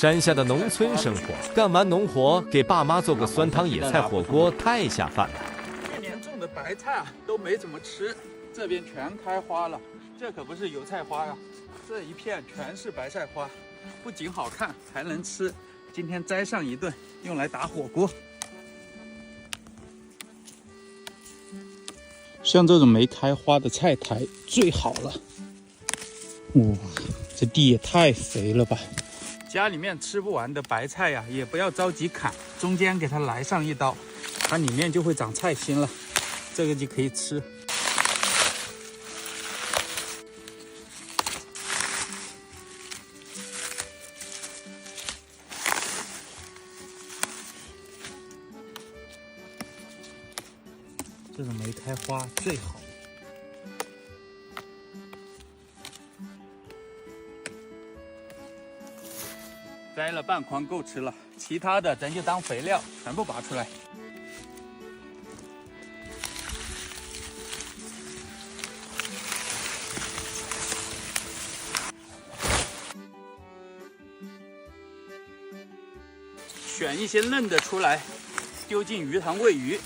山下的农村生活，干完农活给爸妈做个酸汤野菜火锅，太下饭了。去年种的白菜啊都没怎么吃，这边全开花了，这可不是油菜花呀，这一片全是白菜花，不仅好看还能吃。今天摘上一顿，用来打火锅。像这种没开花的菜苔最好了。哇，这地也太肥了吧！家里面吃不完的白菜呀，也不要着急砍，中间给它来上一刀，它里面就会长菜心了，这个就可以吃。这种没开花最好。摘了半筐够吃了，其他的咱就当肥料，全部拔出来。选一些嫩的出来，丢进鱼塘喂鱼。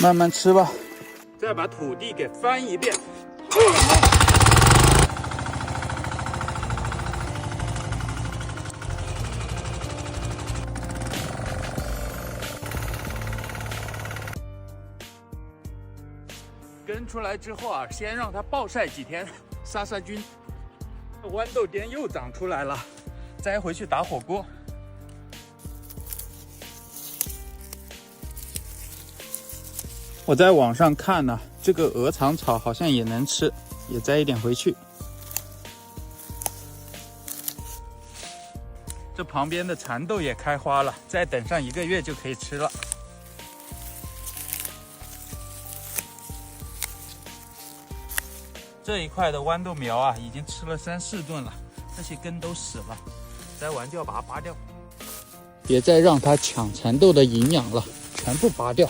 慢慢吃吧，再把土地给翻一遍。根出来之后啊，先让它暴晒几天，杀杀菌。豌豆颠又长出来了，摘回去打火锅。我在网上看呢，这个鹅肠草好像也能吃，也摘一点回去。这旁边的蚕豆也开花了，再等上1个月就可以吃了。这一块的豌豆苗啊，已经吃了3、4顿了，这些根都死了，摘完就要把它拔掉。别再让它抢蚕豆的营养了，全部拔掉。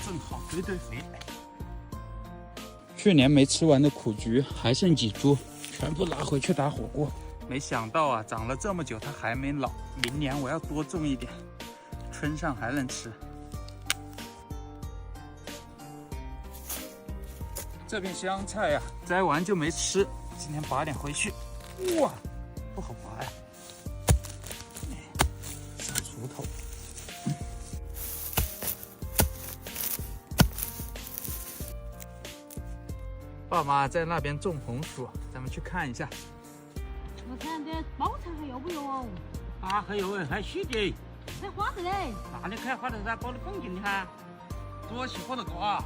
正好堆堆肥。去年没吃完的苦菊还剩几株，全部拿回去打火锅。没想到啊，长了这么久它还没老，明年我要多种一点，春上还能吃。这片香菜呀，摘完就没吃，今天拔点回去。哇，不好拔呀，上锄头。爸妈在那边种红薯，咱们去看一下。我看这包菜还要不要哦？啊，还有还许的，开花的嘞。哪里开花的噻？包的拱进的哈，多起火的高啊！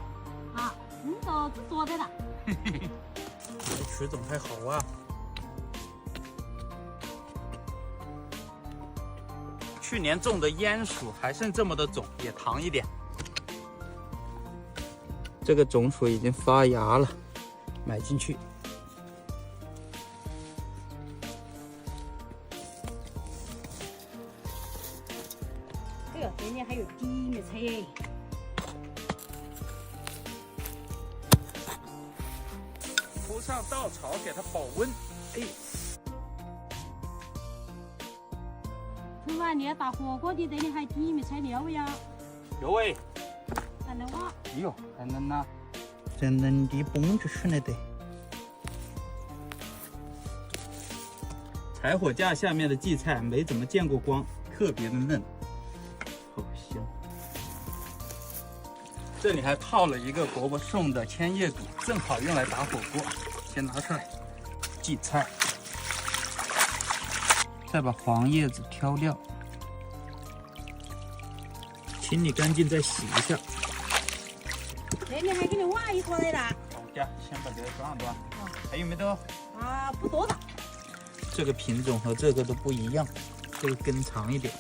啊，你都只做的了。嘿嘿嘿，曲种还好啊。去年种的鼹鼠还剩这么多种，也糖一点。这个种薯已经发芽了，买进去。哎呦，这里还有地面菜耶！铺上稻草给它保温。哎，吃完你要打火锅的，这里还地面菜料呀。有哎，还能哇？哎呦，还嫩呐！这嫩的蹦出去了的。柴火架下面的荠菜没怎么见过光，特别的嫩，好香。这里还泡了一个伯伯送的千叶肚，正好用来打火锅。先拿出来，荠菜，再把黄叶子挑掉，清理干净再洗一下。这里还给你挖一坨来了。好的，先把这个端端。还有没得？啊，不多了。这个品种和这个都不一样，这个根长一点。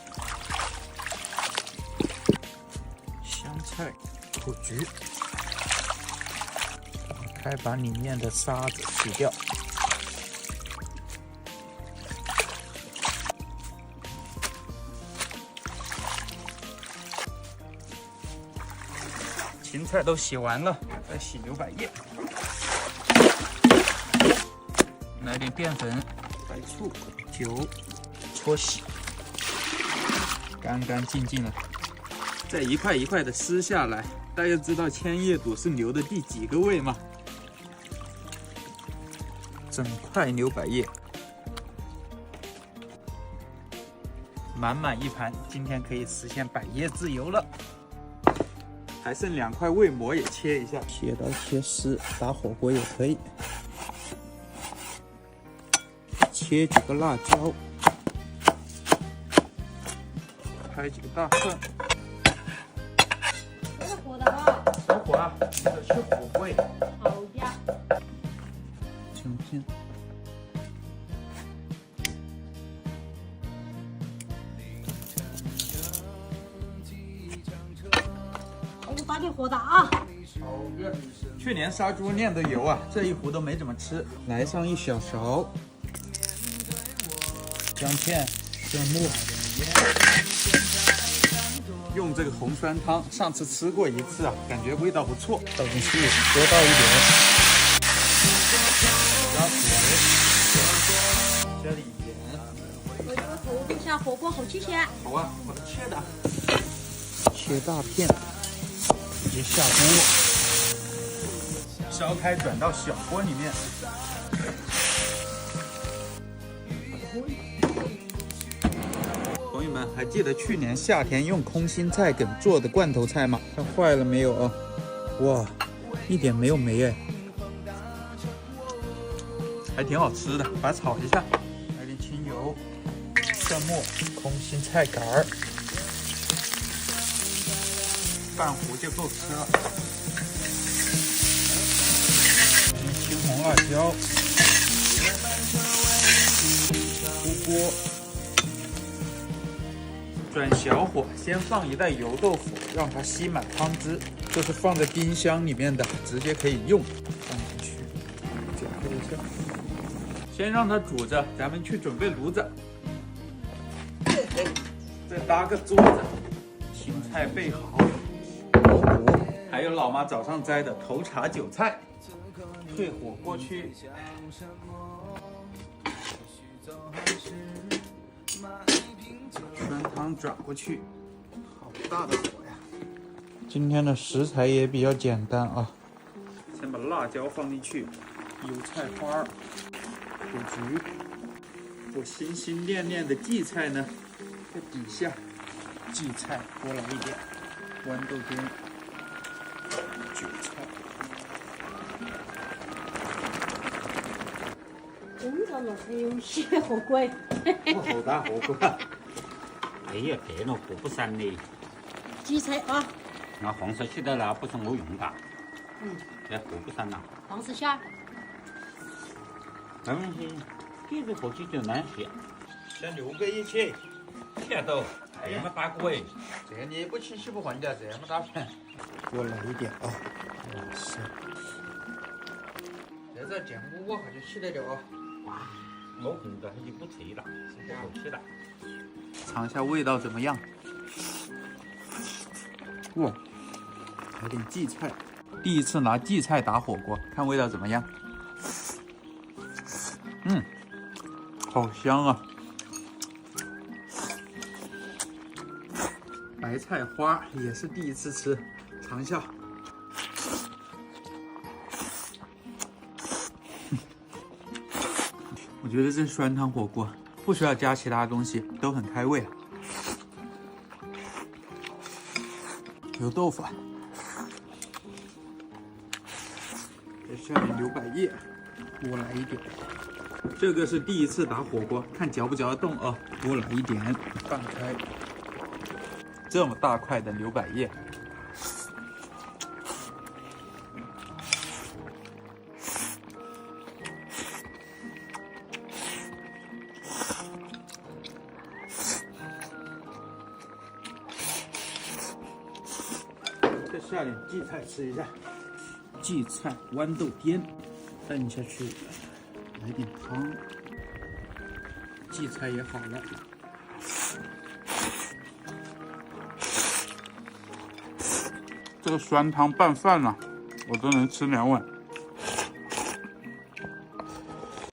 香菜、苦菊，开，把里面的沙子洗掉。芹菜都洗完了，再洗牛百叶。来点淀粉、白醋、酒，搓洗，干干净净的。再一块一块的撕下来。大家知道千叶肚是牛的第几个胃吗？整块牛百叶，满满一盘，今天可以实现百叶自由了。还剩2块胃膜也切一下，切刀切丝，打火锅也可以。切几个辣椒，拍几个大蒜。小火啊，这个是火锅。好的。青片。我打点火的啊。去年杀猪炼的油啊，这一壶都没怎么吃。来上一小勺姜片、蒜末。用这个红酸汤，上次吃过一次啊，感觉味道不错。倒进去，多倒一点。加水，加点盐。我这个投入下火锅好新鲜。好啊，我都切的。切大片，直接下锅，烧开转到小锅里面。朋友们，还记得去年夏天用空心菜梗做的罐头菜吗？看坏了没有啊？哇，一点没有霉哎，还挺好吃的。把它炒一下，来点清油、蒜末、空心菜杆儿，半壶就够吃了。青红辣椒，出锅。转小火，先放一袋油豆腐，让它吸满汤汁。这是放在冰箱里面的，直接可以用。放进去，搅和一下。先让它煮着，咱们去准备炉子。再搭个桌子，芹菜备好，还有老妈早上摘的头茬韭菜，退火过去。酸汤转过去，好大的火呀！今天的食材也比较简单啊，先把辣椒放进去，油菜花、土菊，我心心念念的荠菜呢，在底下，荠菜多来一点，豌豆丁、韭菜。真的了，还有些火锅。好大火锅。哎呀，这了火不散的。荠菜啊。那黄色起来了，不是我用的。这火不散了。黄色虾。那东西这个火气就难吃。先6个一切，切到这么大个哎。这你不清洗不换的，这么大片。多来一点啊！哇塞，这再煎5下就起来了啊！哇，我控制已经不脆了，是好吃的。尝一下味道怎么样？哇，还有点荠菜。第一次拿荠菜打火锅，看味道怎么样？好香啊！白菜花也是第一次吃，尝一下。我觉得这酸汤火锅不需要加其他东西，都很开胃啊。油豆腐，再下点牛百叶，多来一点。这个是第一次打火锅，看嚼不嚼得动啊，多来一点，拌开。这么大块的牛百叶。再下点荠菜吃一下，荠菜豌豆颠，拌下去，来点汤，荠菜也好了。这个酸汤拌饭啊，我都能吃2碗。